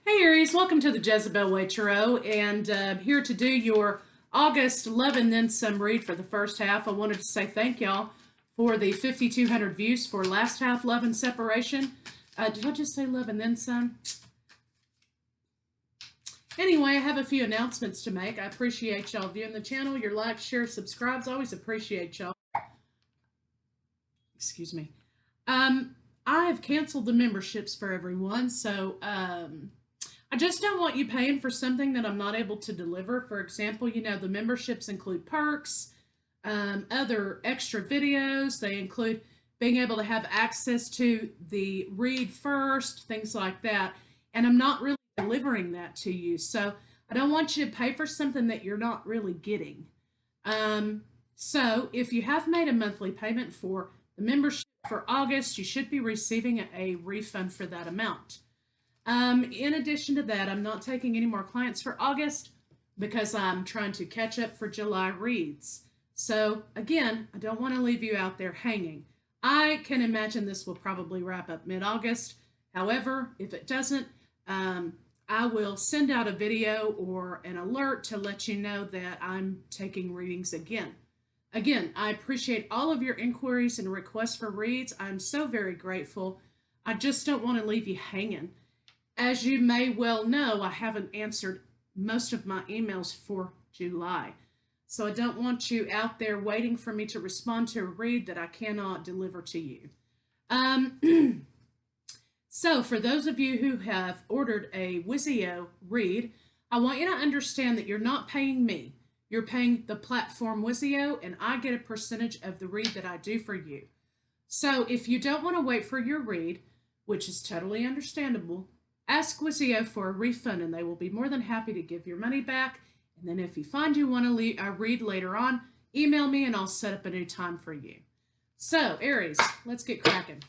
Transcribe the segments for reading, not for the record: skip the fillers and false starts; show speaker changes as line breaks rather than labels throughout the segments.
Hey Aries, welcome to the Jezebel Way Tarot, and here to do your August love and then some read for the first half. I wanted to say thank y'all for the 5,200 views for last half, Love and Separation. Did I just say love and then some? Anyway, I have a few announcements to make. I appreciate y'all viewing the channel. Your likes, shares, subscribes. Always appreciate y'all. Excuse me. I have canceled the memberships for everyone, so I just don't want you paying for something that I'm not able to deliver. For example, the memberships include perks, other extra videos. They include being able to have access to the read first, things like that. And I'm not really delivering that to you. So I don't want you to pay for something that you're not really getting. So if you have made a monthly payment for the membership for August, you should be receiving a refund for that amount. In addition to that, I'm not taking any more clients for August because I'm trying to catch up for July reads. So again, I don't want to leave you out there hanging. I can imagine this will probably wrap up mid-August. However, if it doesn't, I will send out a video or an alert to let you know that I'm taking readings again. Again, I appreciate all of your inquiries and requests for reads. I'm so very grateful. I just don't want to leave you hanging. As you may well know, I haven't answered most of my emails for July. So I don't want you out there waiting for me to respond to a read that I cannot deliver to you. So for those of you who have ordered a Wizio read, I want you to understand that you're not paying me. You're paying the platform Wizio, and I get a percentage of the read that I do for you. So if you don't want to wait for your read, which is totally understandable, ask Wizio for a refund, and they will be more than happy to give your money back. And then if you find you want to read later on, email me and I'll set up a new time for you. So, Aries, let's get cracking.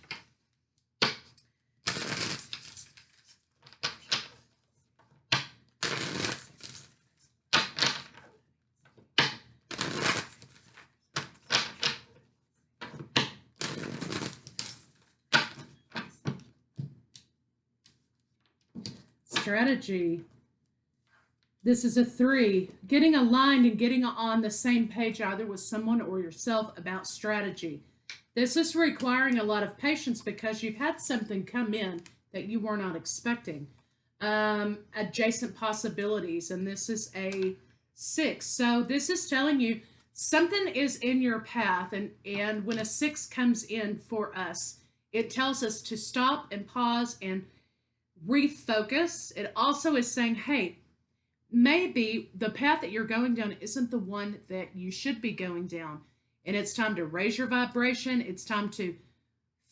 Strategy. This is a 3. Getting aligned and getting on the same page either with someone or yourself about strategy. This is requiring a lot of patience because you've had something come in that you were not expecting. Adjacent possibilities, and this is a 6. So this is telling you something is in your path, and when a 6 comes in for us, it tells us to stop and pause and refocus. It also is saying, hey, maybe the path that you're going down isn't the one that you should be going down. And it's time to raise your vibration. It's time to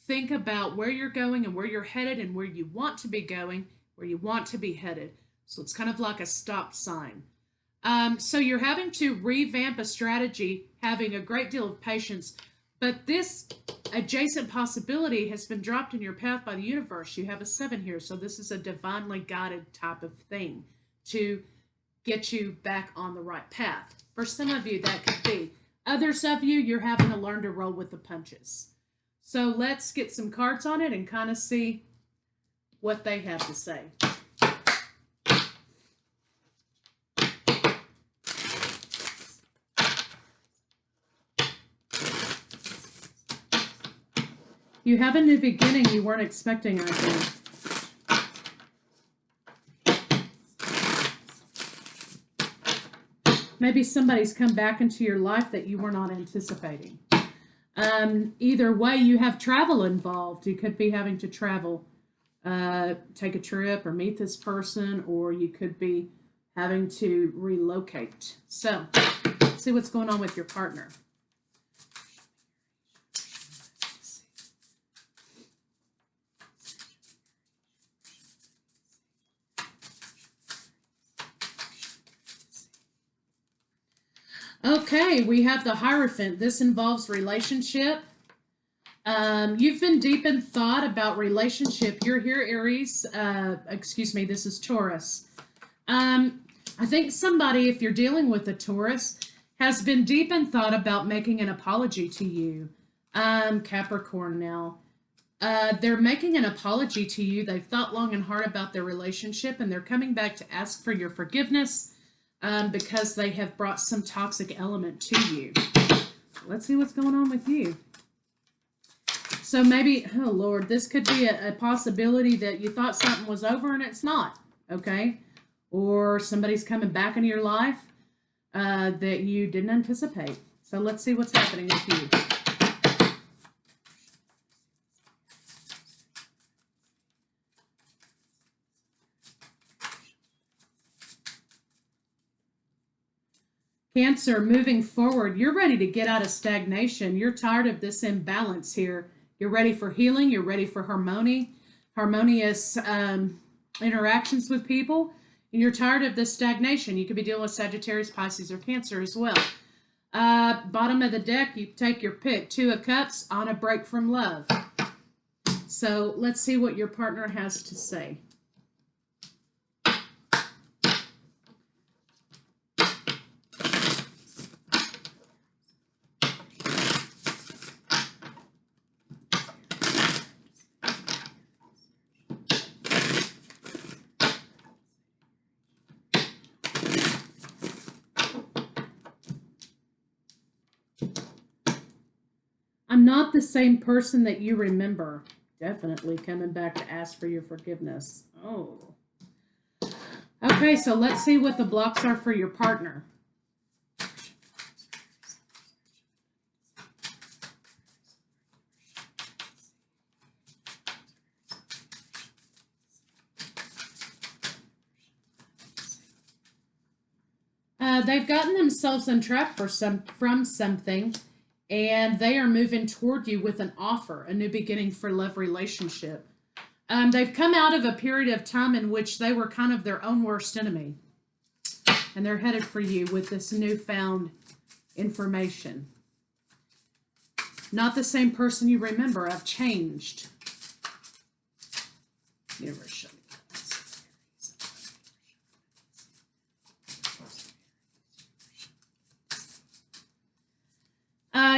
think about where you're going and where you're headed and where you want to be going, where you want to be headed. So it's kind of like a stop sign. So you're having to revamp a strategy, having a great deal of patience. But this adjacent possibility has been dropped in your path by the universe. You have a 7 here, so this is a divinely guided type of thing to get you back on the right path. For some of you, that could be. Others of you, you're having to learn to roll with the punches. So let's get some cards on it and kind of see what they have to say. You have a new beginning you weren't expecting, I think. Maybe somebody's come back into your life that you were not anticipating. Either way, you have travel involved. You could be having to travel, take a trip or meet this person, or you could be having to relocate. So, let's see what's going on with your partner. Okay, we have the Hierophant. This involves relationship. You've been deep in thought about relationship. You're here, Aries. Excuse me, this is Taurus. I think somebody, if you're dealing with a Taurus, has been deep in thought about making an apology to you. Capricorn now. They're making an apology to you. They've thought long and hard about their relationship, and they're coming back to ask for your forgiveness because they have brought some toxic element to you. Let's see what's going on with you. So maybe, oh Lord, this could be a possibility that you thought something was over and it's not, okay? Or somebody's coming back into your life that you didn't anticipate. So let's see what's happening with you. Cancer, moving forward, you're ready to get out of stagnation. You're tired of this imbalance here. You're ready for healing. You're ready for harmonious interactions with people. And you're tired of this stagnation. You could be dealing with Sagittarius, Pisces, or Cancer as well. Bottom of the deck, you take your pick. 2 of Cups, on a break from love. So let's see what your partner has to say. I'm not the same person that you remember. Definitely coming back to ask for your forgiveness. Oh. Okay, so let's see what the blocks are for your partner. They've gotten themselves entrapped from something, and they are moving toward you with an offer, a new beginning for love relationship. They've come out of a period of time in which they were kind of their own worst enemy, and they're headed for you with this newfound information. Not the same person you remember. I've changed. Universe, show me.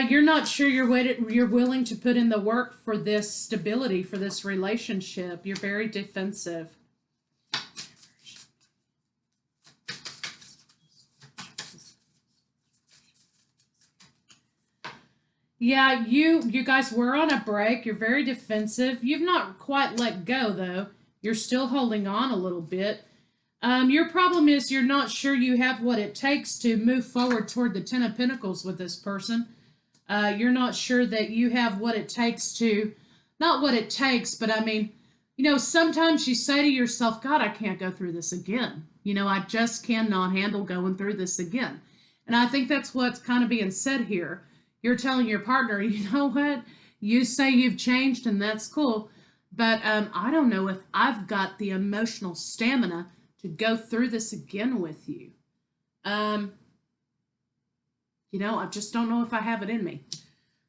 You're not sure you're willing to put in the work for this stability, for this relationship. You're very defensive. Yeah, you guys were on a break. You're very defensive. You've not quite let go, though. You're still holding on a little bit. Your problem is you're not sure you have what it takes to move forward toward the 10 of Pentacles with this person. You're not sure that you have what it takes to, not what it takes, but I mean, you know, sometimes you say to yourself, God, I can't go through this again. You know, I just cannot handle going through this again. And I think that's what's kind of being said here. You're telling your partner, you know what? You say you've changed and that's cool, but I don't know if I've got the emotional stamina to go through this again with you. You know, I just don't know if I have it in me.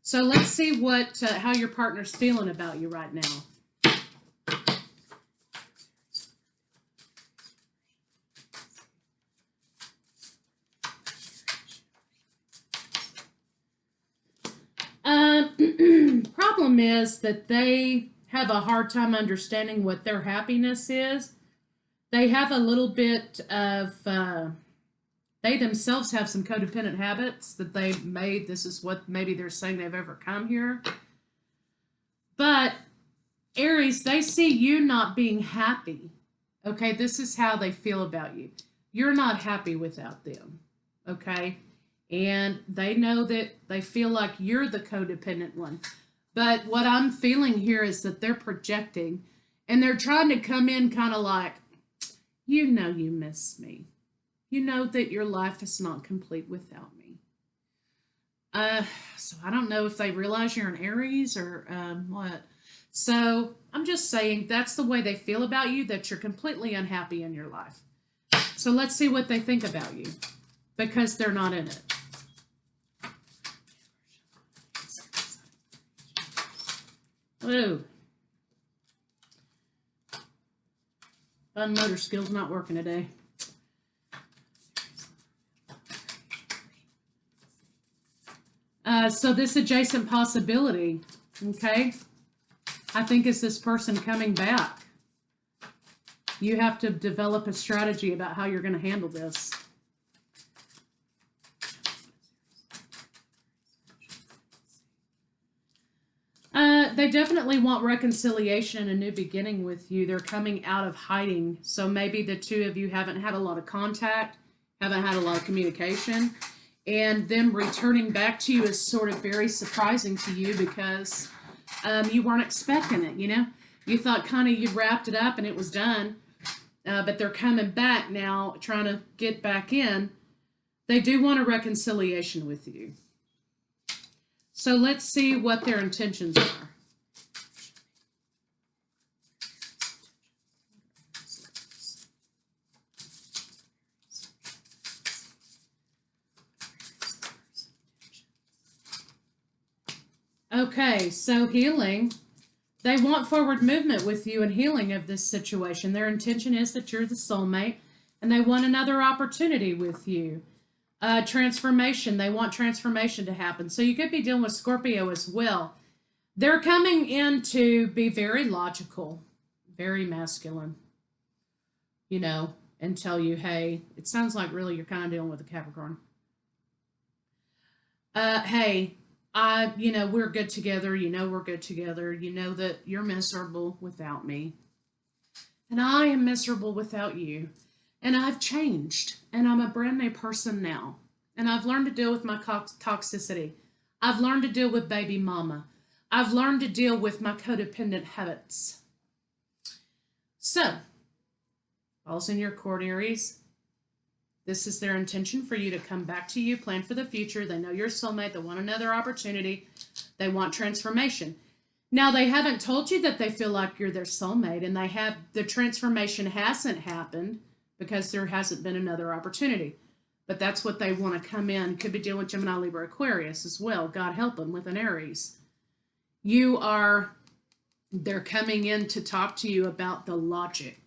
So let's see what how your partner's feeling about you right now. Problem is that they have a hard time understanding what their happiness is. They have a little bit of... they themselves have some codependent habits that they've made. This is what maybe they're saying they've overcome here. But Aries, they see you not being happy. Okay, this is how they feel about you. You're not happy without them. Okay, and they know that they feel like you're the codependent one. But what I'm feeling here is that they're projecting and they're trying to come in kind of like, you know, you miss me. You know that your life is not complete without me. So I don't know if they realize you're an Aries or what. So I'm just saying that's the way they feel about you, that you're completely unhappy in your life. So let's see what they think about you, because they're not in it. Ooh. Fun motor skills not working today. So this adjacent possibility, okay? I think is this person coming back. You have to develop a strategy about how you're going to handle this. They definitely want reconciliation and a new beginning with you. They're coming out of hiding. So maybe the two of you haven't had a lot of contact, haven't had a lot of communication, and them returning back to you is sort of very surprising to you because you weren't expecting it, you know? You thought kind of you'd wrapped it up and it was done, but they're coming back now, trying to get back in. They do want a reconciliation with you. So let's see what their intentions are. Okay, so healing. They want forward movement with you and healing of this situation. Their intention is that you're the soulmate, and they want another opportunity with you. Transformation. They want transformation to happen. So you could be dealing with Scorpio as well. They're coming in to be very logical, very masculine, you know, and tell you, hey, it sounds like really you're kind of dealing with a Capricorn. Hey, we're good together. You know, we're good together. You know that you're miserable without me. And I am miserable without you. And I've changed. And I'm a brand new person now. And I've learned to deal with my toxicity. I've learned to deal with baby mama. I've learned to deal with my codependent habits. So, all's in your court, Aries. This is their intention for you to come back to you, plan for the future. They know you're a soulmate. They want another opportunity. They want transformation. Now, they haven't told you that they feel like you're their soulmate, and the transformation hasn't happened because there hasn't been another opportunity. But that's what they want to come in. Could be dealing with Gemini, Libra, Aquarius as well. God help them with an Aries. They're coming in to talk to you about the logic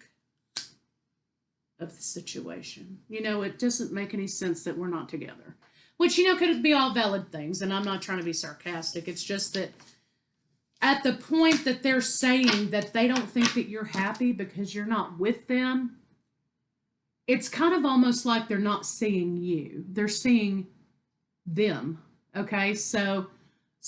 of the situation. You know, it doesn't make any sense that we're not together. Which, you know, could be all valid things, and I'm not trying to be sarcastic. It's just that at the point that they're saying that they don't think that you're happy because you're not with them, it's kind of almost like they're not seeing you. They're seeing them, okay? So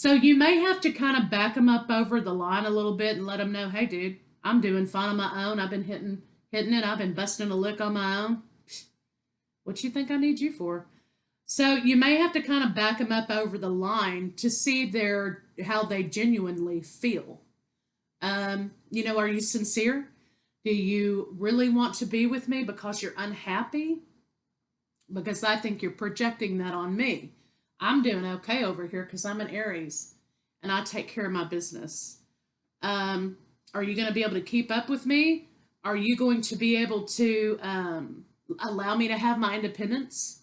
you may have to kind of back them up over the line a little bit and let them know, hey, dude, I'm doing fine on my own. I've been hitting it. I've been busting a lick on my own. What you think I need you for? So you may have to kind of back them up over the line to see how they genuinely feel. You know, are you sincere? Do you really want to be with me because you're unhappy? Because I think you're projecting that on me. I'm doing okay over here because I'm an Aries and I take care of my business. Are you going to be able to keep up with me? Are you going to be able to allow me to have my independence?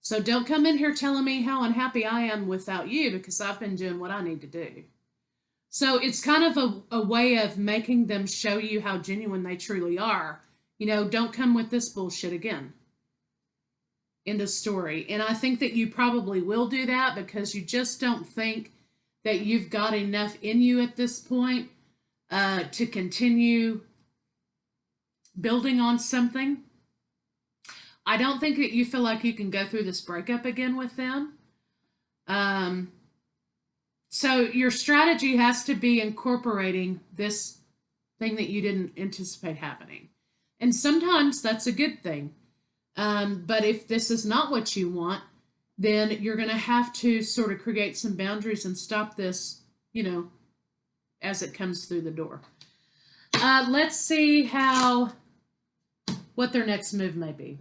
So don't come in here telling me how unhappy I am without you because I've been doing what I need to do. So it's kind of a way of making them show you how genuine they truly are. You know, don't come with this bullshit again. End of story. And I think that you probably will do that because you just don't think that you've got enough in you at this point to continue building on something. I don't think that you feel like you can go through this breakup again with them. So your strategy has to be incorporating this thing that you didn't anticipate happening. And sometimes that's a good thing. But if this is not what you want, then you're going to have to sort of create some boundaries and stop this, you know, as it comes through the door. Let's see what their next move may be.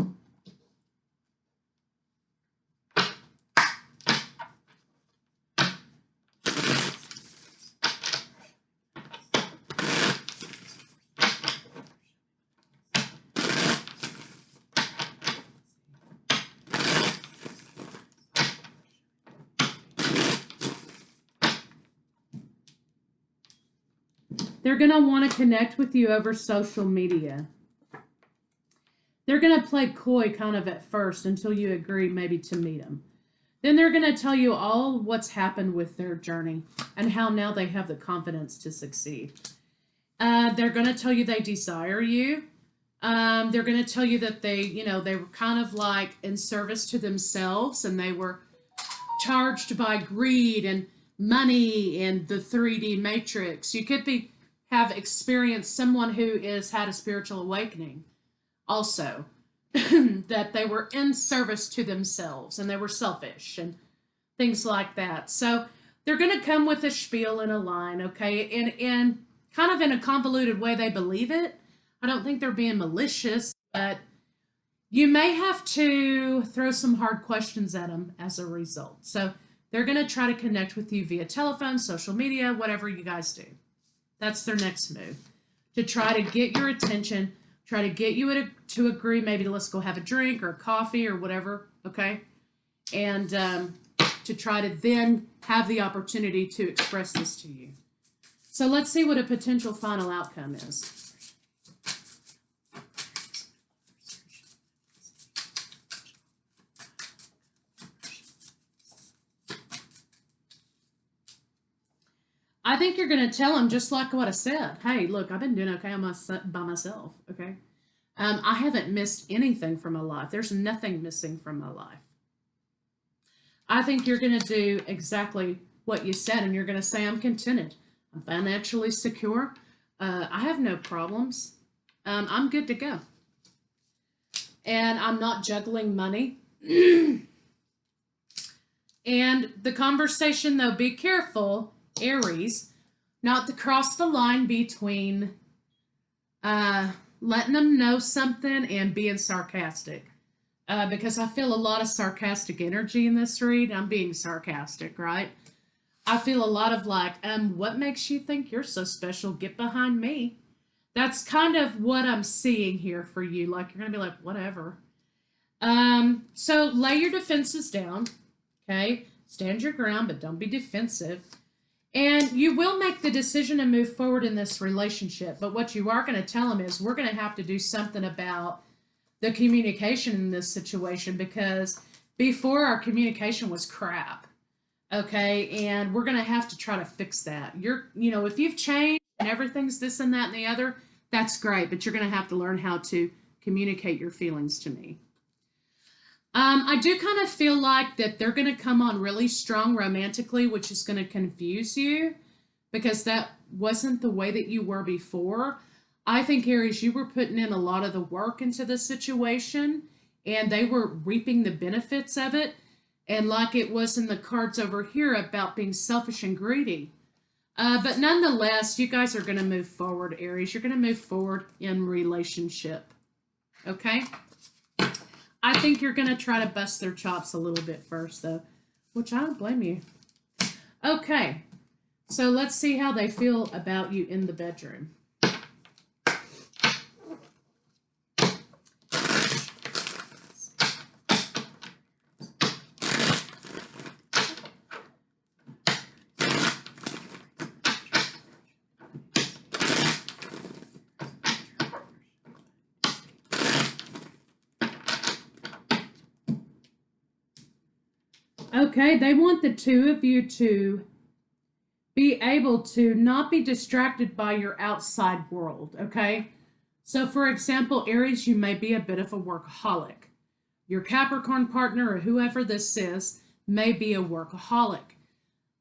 They're going to want to connect with you over social media. They're going to play coy kind of at first until you agree maybe to meet them. Then they're going to tell you all what's happened with their journey and how now they have the confidence to succeed. They're going to tell you they desire you. They're going to tell you that they were kind of like in service to themselves, and they were charged by greed and money and the 3D matrix. You could have experienced someone who has had a spiritual awakening also. That they were in service to themselves and they were selfish and things like that. So they're going to come with a spiel and a line, okay? And kind of in a convoluted way, they believe it. I don't think they're being malicious, but you may have to throw some hard questions at them as a result. So they're going to try to connect with you via telephone, social media, whatever you guys do. That's their next move, to try to get your attention, try to get you to agree, maybe let's go have a drink or a coffee or whatever, okay? And to try to then have the opportunity to express this to you. So let's see what a potential final outcome is. I think you're going to tell them just like what I said. Hey, look, I've been doing okay by myself, okay? I haven't missed anything from my life. There's nothing missing from my life. I think you're going to do exactly what you said, and you're going to say, I'm contented. I'm financially secure. I have no problems. I'm good to go. And I'm not juggling money. And the conversation, though, be careful, Aries, not to cross the line between letting them know something and being sarcastic. Because I feel a lot of sarcastic energy in this read. I'm being sarcastic, right? I feel a lot of like, what makes you think you're so special? Get behind me. That's kind of what I'm seeing here for you. Like, you're going to be like, whatever. So lay your defenses down, okay? Stand your ground, but don't be defensive. And you will make the decision to move forward in this relationship. But what you are going to tell them is, we're going to have to do something about the communication in this situation, because before our communication was crap. Okay, and we're going to have to try to fix that. If you've changed and everything's this and that and the other, that's great, but you're going to have to learn how to communicate your feelings to me. I do kind of feel like that they're going to come on really strong romantically, which is going to confuse you, because that wasn't the way that you were before. I think, Aries, you were putting in a lot of the work into the situation, and they were reaping the benefits of it. And like it was in the cards over here about being selfish and greedy. But nonetheless, you guys are going to move forward, Aries. You're going to move forward in relationship. Okay? I think you're going to try to bust their chops a little bit first, though, which I don't blame you. Okay. So let's see how they feel about you in the bedroom. Okay, they want the two of you to be able to not be distracted by your outside world, okay? So, for example, Aries, you may be a bit of a workaholic. Your Capricorn partner, or whoever this is, may be a workaholic.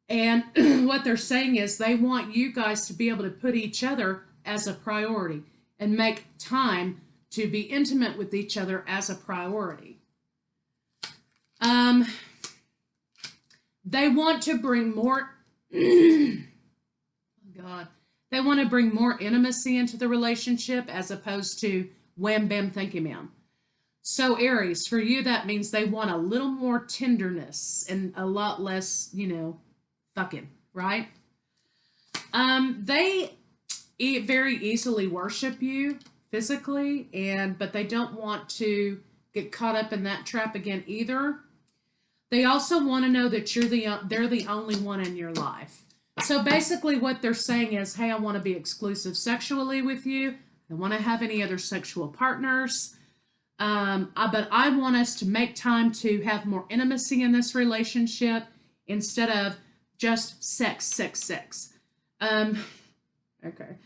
And what they're saying is they want you guys to be able to put each other as a priority and make time to be intimate with each other as a priority. They want to bring more, they want to bring more intimacy into the relationship as opposed to wham, bam, thank you, ma'am. So Aries, for you, that means they want a little more tenderness and a lot less, fucking, right? They very easily worship you physically, but they don't want to get caught up in that trap again either. They also want to know that they're the only one in your life. So basically what they're saying is, hey, I want to be exclusive sexually with you. I don't want to have any other sexual partners. But I want us to make time to have more intimacy in this relationship instead of just sex. Okay.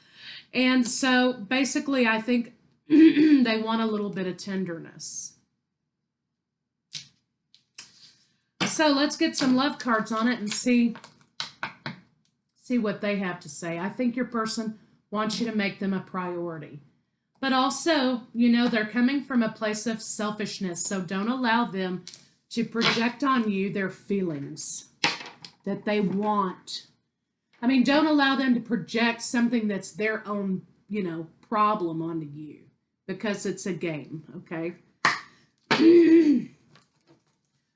And so basically, I think they want a little bit of tenderness. So let's get some love cards on it and see what they have to say. I think your person wants you to make them a priority. But also, they're coming from a place of selfishness, so don't allow them to project on you their feelings that they want. I mean, don't allow them to project something that's their own, problem onto you, because it's a game, okay?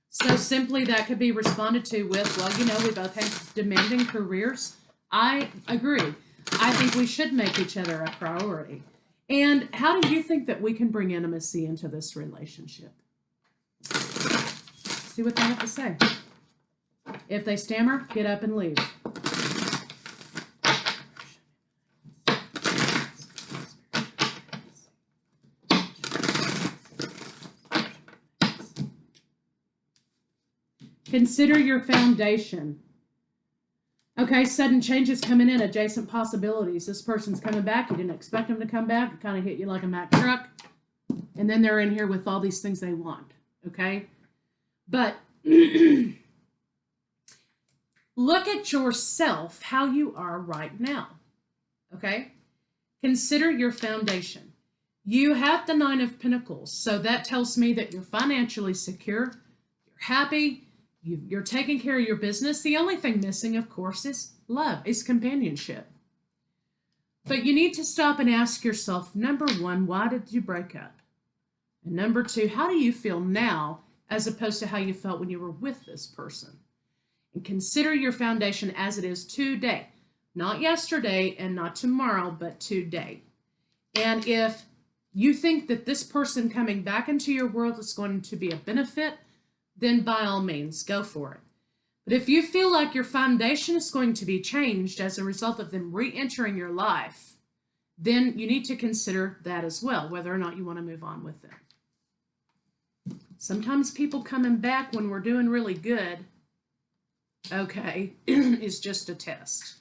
So simply that could be responded to with, well, we both have demanding careers. I agree. I think we should make each other a priority. And how do you think that we can bring intimacy into this relationship? See what they have to say. If they stammer, get up and leave. Consider your foundation. Okay, sudden changes coming in, adjacent possibilities. This person's coming back. You didn't expect them to come back. It kind of hit you like a Mack truck. And then they're in here with all these things they want. Okay? But look at yourself, how you are right now. Okay? Consider your foundation. You have the Nine of Pentacles. So that tells me that you're financially secure. You're happy. You're taking care of your business. The only thing missing, of course, is love, is companionship. But you need to stop and ask yourself, number one, why did you break up? And number two, how do you feel now as opposed to how you felt when you were with this person? And consider your foundation as it is today. Not yesterday and not tomorrow, but today. And if you think that this person coming back into your world is going to be a benefit, then by all means, go for it. But if you feel like your foundation is going to be changed as a result of them re-entering your life, then you need to consider that as well, whether or not you want to move on with them. Sometimes people coming back when we're doing really good, okay, is just a test.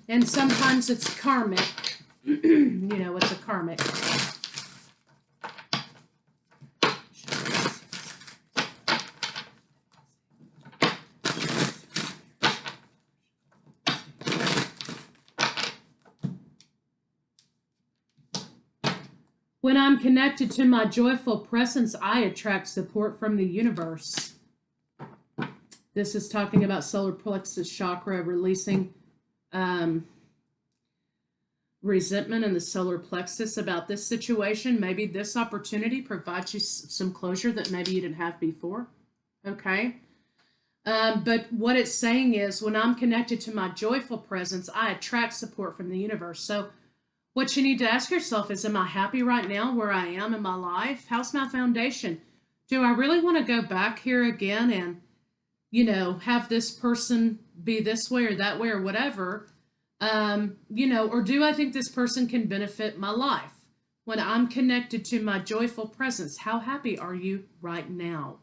And sometimes it's karmic. It's a karmic. When I'm connected to my joyful presence, I attract support from the universe. This is talking about solar plexus chakra, releasing resentment in the solar plexus about this situation. Maybe this opportunity provides you some closure that maybe you didn't have before. Okay? But what it's saying is, when I'm connected to my joyful presence, I attract support from the universe. So what you need to ask yourself is, am I happy right now where I am in my life? How's my foundation? Do I really want to go back here again and, have this person be this way or that way or whatever? Or do I think this person can benefit my life? When I'm connected to my joyful presence, how happy are you right now?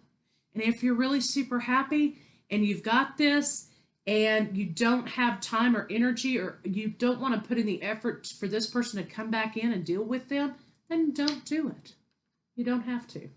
And if you're really super happy and you've got this, and you don't have time or energy, or you don't want to put in the effort for this person to come back in and deal with them, then don't do it. You don't have to.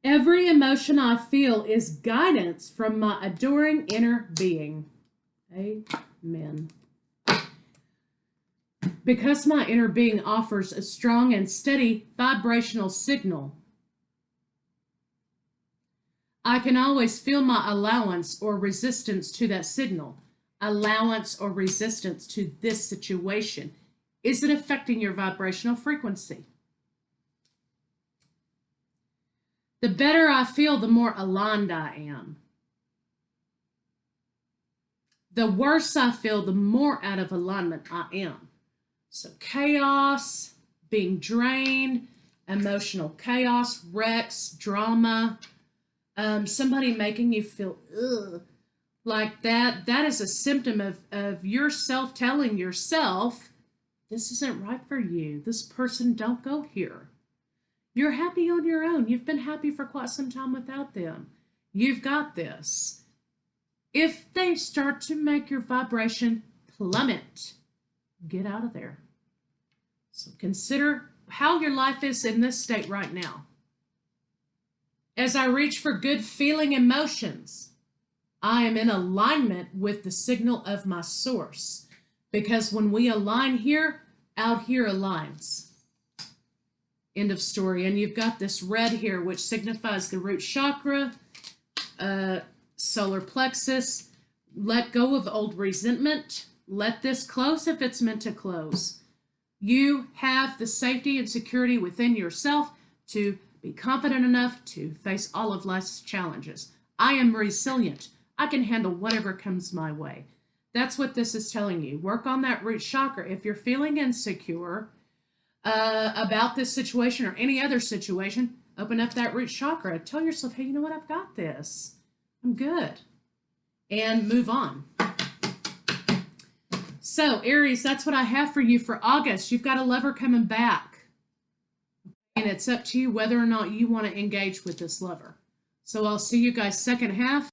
Every emotion I feel is guidance from my adoring inner being. Amen. Because my inner being offers a strong and steady vibrational signal, I can always feel my allowance or resistance to that signal. Allowance or resistance to this situation. Is it affecting your vibrational frequency? The better I feel, the more aligned I am. The worse I feel, the more out of alignment I am. So chaos, being drained, emotional chaos, wrecks, drama, somebody making you feel like that is a symptom of yourself telling yourself, this isn't right for you. This person, don't go here. You're happy on your own. You've been happy for quite some time without them. You've got this. If they start to make your vibration plummet, get out of there. So consider how your life is in this state right now. As I reach for good feeling emotions, I am in alignment with the signal of my source. Because when we align here, out here aligns. End of story. And you've got this red here, which signifies the root chakra, solar plexus. Let go of old resentment. Let this close if it's meant to close. You have the safety and security within yourself to be confident enough to face all of life's challenges. I am resilient. I can handle whatever comes my way. That's what this is telling you. Work on that root chakra. If you're feeling insecure about this situation or any other situation, open up that root chakra. Tell yourself, hey, you know what? I've got this. I'm good. And move on. So, Aries, that's what I have for you for August. You've got a lover coming back. And it's up to you whether or not you want to engage with this lover. So I'll see you guys second half